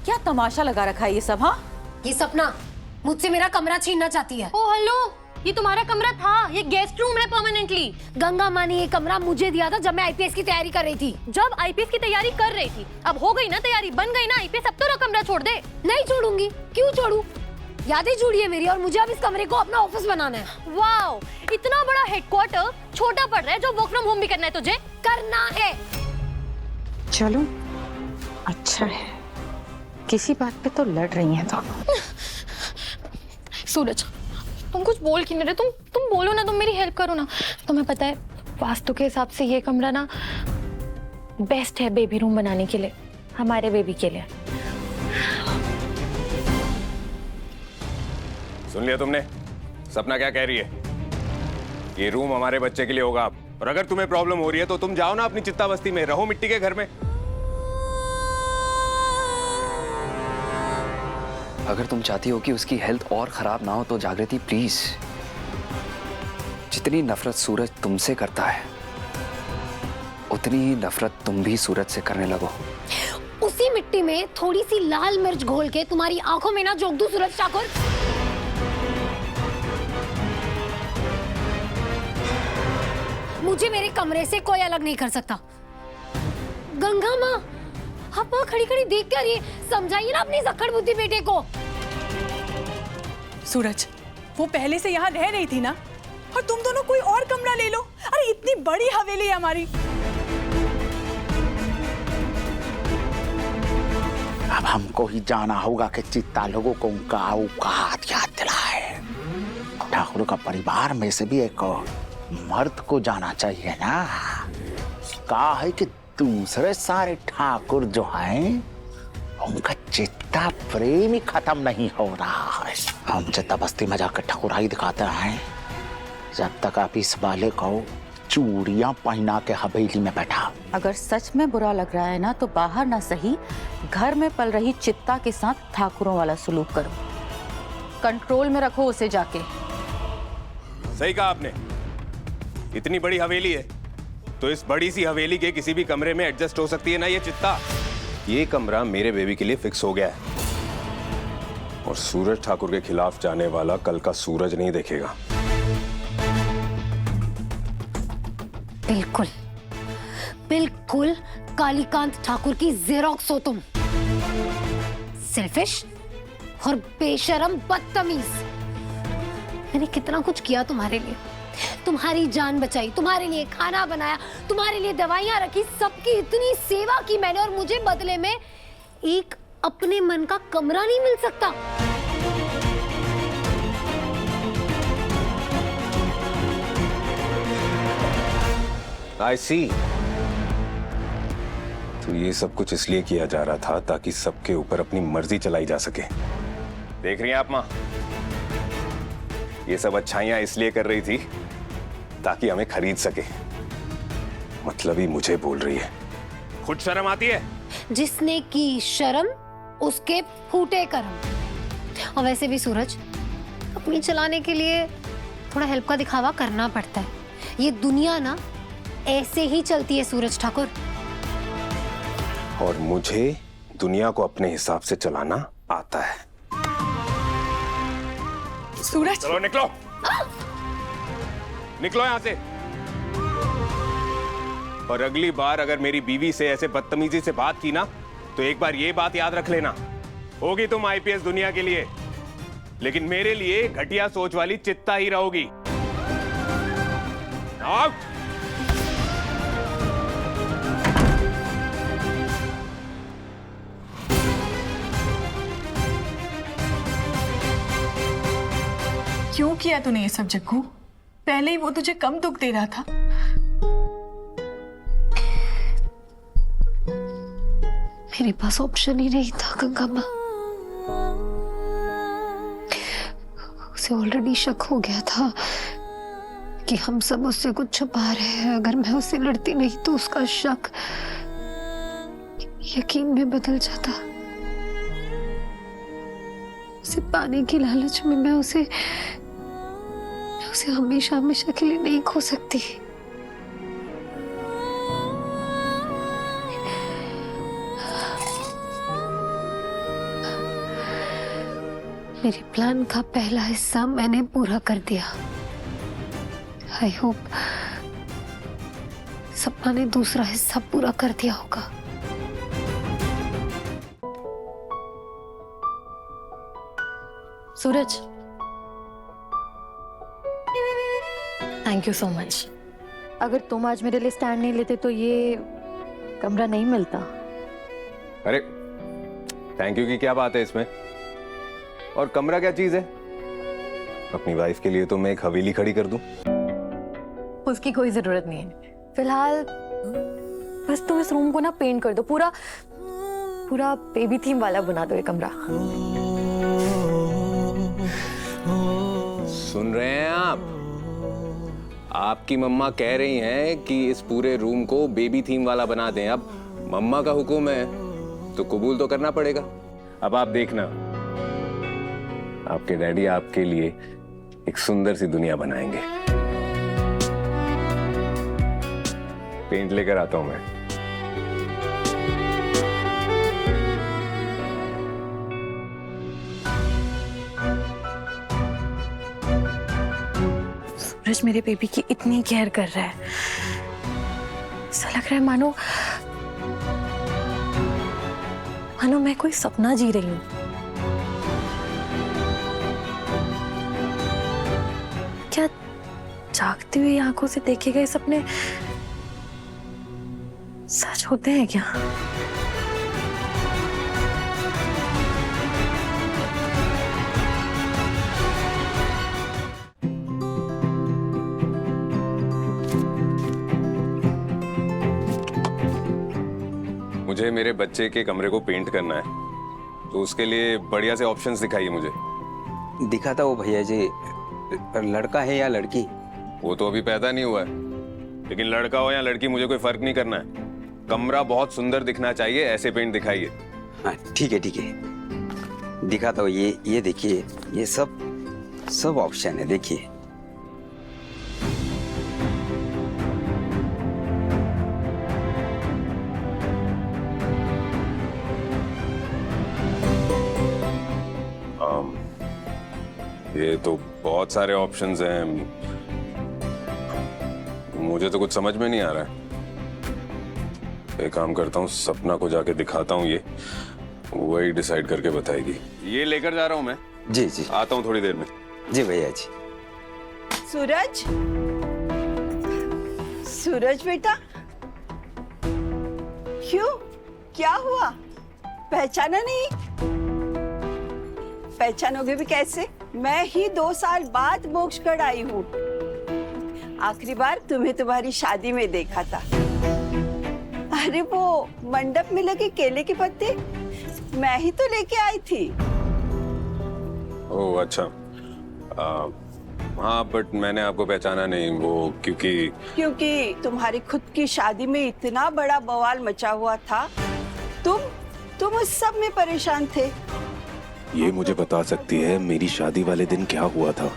क्या तमाशा लगा रखा है ये सब? हाँ, ये सपना मुझसे मेरा कमरा छीनना चाहती है। ओ हेलो, ये तुम्हारा कमरा था, ये गेस्ट रूम है परमानेंटली। गंगा माँ ने ये कमरा मुझे दिया था जब मैं आईपीएस की तैयारी कर रही थी। जब आईपीएस की तैयारी कर रही थी, अब हो गई ना तैयारी, बन गई ना आईपीएस, अब तो कमरा छोड़ दे। नहीं छोड़ूंगी, क्यों छोड़ू? यादें जुड़ी है मेरी और मुझे अब इस कमरे को अपना ऑफिस बनाना है। वाओ, इतना बड़ा हेडक्वार्टर छोटा पड़ रहा है जो वर्क फ्रॉम होम भी करना है तुझे? करना है। चलो अच्छा है, किसी बात पे तो लड़ रही हैं दोनों। सूरज, तुम कुछ बोल क्यों नहीं रहे? तुम बोलो ना, तुम मेरी हेल्प करो ना। तुम्हें पता है वास्तु के हिसाब से ये कमरा ना बेस्ट है बेबी रूम बनाने के लिए, हमारे बेबी के लिए। सुन लिया तुमने सपना क्या कह रही है? ये रूम हमारे बच्चे के लिए होगा अब, और अगर तुम्हें प्रॉब्लम हो रही है तो तुम जाओ ना अपनी चित्ता बस्ती में, रहो मिट्टी के घर में। अगर तुम चाहती हो कि उसकी हेल्थ और खराब ना हो तो जागृति प्लीज, जितनी नफरत सूरज तुमसे करता है उतनी ही नफरत तुम भी सूरज से करने लगो। उसी मिट्टी में थोड़ी सी लाल मिर्च घोल के तुम्हारी आंखों में ना जोक दूं सूरज ठाकुर। मुझे मेरे कमरे से कोई अलग नहीं कर सकता। गंगा माँ, आप वहाँ खड़ी खड़ी देख क्या रही है? समझाइए ना अपनी जक्कड़ बुद्धि बेटे को। सूरज, वो पहले से यहाँ रह रही थी ना, और तुम दोनों कोई और कमरा ले लो। अरे इतनी बड़ी हवेली है हमारी। अब हमको ही जाना होगा कि चित्ता लोगों को उनका औकात याद दिलाए। ठाकुर का परिवार में से भी एक मर्द को जाना चाहिए ना। कहा है कि दूसरे सारे ठाकुर जो हैं उनका चित्ता प्रेम ही खत्म नहीं हो रहा है। हम चित्ता बस्ती में जाकर ठकुराई दिखाते हैं जब तक आप इस वाले को चूड़ियां पहना के हवेली में बैठा। अगर सच में बुरा लग रहा है ना तो बाहर ना सही, घर में पल रही चित्ता के साथ ठाकुरों वाला सलूक करो। कंट्रोल में रखो उसे जाके। सही कहा आपने, इतनी बड़ी हवेली है तो इस बड़ी सी हवेली के किसी भी कमरे में एडजस्ट हो सकती है ना ये चित्ता। ये कमरा मेरे बेबी के लिए फिक्स हो गया है, और सूरज ठाकुर के खिलाफ जाने वाला कल का सूरज नहीं देखेगा। बिल्कुल बिल्कुल कालीकांत ठाकुर की जेरोक्स हो तुम। सेल्फिश और बेशरम बदतमीज। मैंने कितना कुछ किया तुम्हारे लिए, तुम्हारी जान बचाई, तुम्हारे लिए खाना बनाया, तुम्हारे लिए दवाइयां रखी, सबकी इतनी सेवा की मैंने, और मुझे बदले में एक अपने मन का कमरा नहीं मिल सकता। I see। तो ये सब कुछ इसलिए किया जा रहा था ताकि सबके ऊपर अपनी मर्जी चलाई जा सके। देख रही हैं आप माँ, ये सब अच्छाइयां इसलिए कर रही थी ताकि हमें खरीद सके। मतलब ही मुझे बोल रही है, खुद शर्म आती है? जिसने की शर्म उसके फूटे कर्म। और वैसे भी सूरज, अपनी चलाने के लिए थोड़ा हेल्प का दिखावा करना पड़ता है। ये दुनिया ना ऐसे ही चलती है सूरज ठाकुर। और मुझे दुनिया को अपने हिसाब से चलाना आता है। सूरज, चलो निकलो, निकलो यहां से। और अगली बार अगर मेरी बीवी से ऐसे बदतमीजी से बात की ना तो एक बार ये बात याद रख लेना, होगी तुम आईपीएस दुनिया के लिए, लेकिन मेरे लिए घटिया सोच वाली चित्ता ही रहोगी। आउट। क्यों किया तूने ये सब जग्गू? पहले ही वो तुझे कम दुख दे रहा था। मेरे पास ऑप्शन ही नहीं था गंगा माँ। उसे ऑलरेडी शक हो गया था कि हम सब उससे कुछ छुपा रहे हैं। अगर मैं उससे लड़ती नहीं तो उसका शक यकीन में बदल जाता। उसे पाने की लालच में मैं उसे हमेशा हमेशा के लिए नहीं खो सकती। मेरे प्लान का पहला हिस्सा मैंने पूरा कर दिया। आई होप सपना ने दूसरा हिस्सा पूरा कर दिया होगा। सूरज, थैंक यू सो मच। अगर तुम आज मेरे लिए स्टैंड नहीं लेते तो ये कमरा नहीं मिलता। अरे थैंक यू की क्या बात है इसमें? और कमरा क्या चीज है? अपनी वाइफ के लिए तो मैं एक हवेली खड़ी कर दूं। उसकी कोई जरूरत नहीं है। फिलहाल बस तुम इस रूम को ना पेंट कर दो, पूरा पूरा बेबी थीम वाला बना दो ये कमरा। सुन रहे हैं आप? आपकी मम्मा कह रही हैं कि इस पूरे रूम को बेबी थीम वाला बना दें। अब मम्मा का हुक्म है तो कबूल तो करना पड़ेगा। अब आप देखना, आपके डैडी आपके लिए एक सुंदर सी दुनिया बनाएंगे। पेंट लेकर आता हूं मैं। सूरज मेरे बेबी की इतनी केयर कर रहा है, ऐसा लग रहा है मानो मानो मैं कोई सपना जी रही हूं। क्या जागती हुई आंखों से देखे गए सपने सच होते हैं क्या? मुझे मेरे बच्चे के कमरे को पेंट करना है, तो उसके लिए बढ़िया से ऑप्शंस दिखाइए मुझे। दिखा था वो भैया जी, लड़का है या लड़की? वो तो अभी पैदा नहीं हुआ है, लेकिन लड़का हो या लड़की मुझे कोई फर्क नहीं करना है। कमरा बहुत सुंदर दिखना चाहिए, ऐसे पेंट दिखाइए। हाँ ठीक है। दिखाता हूँ, ये देखिए, ये सब ऑप्शन है, देखिए। ये तो बहुत सारे ऑप्शंस हैं, मुझे तो कुछ समझ में नहीं आ रहा है। एक काम करता हूँ, सपना को जाके दिखाता हूँ, ये वही डिसाइड करके बताएगी। ये लेकर जा रहा हूँ मैं। जी आता हूँ थोड़ी देर में। जी भैया जी। सूरज बेटा, क्यों, क्या हुआ? पहचाना नहीं? पहचानोगे भी कैसे? मैं ही 2 साल बाद मोक्षगढ़ आई हूँ। आखिरी बार तुम्हें तुम्हारी शादी में देखा था। अरे वो मंडप में लगे केले के पत्ते मैं ही तो लेके आई थी। ओह अच्छा, हाँ बट मैंने आपको पहचाना नहीं, वो क्योंकि तुम्हारी खुद की शादी में इतना बड़ा बवाल मचा हुआ था। तुम उस सब में परेशान थे। ये मुझे बता सकती है मेरी शादी वाले दिन क्या हुआ था?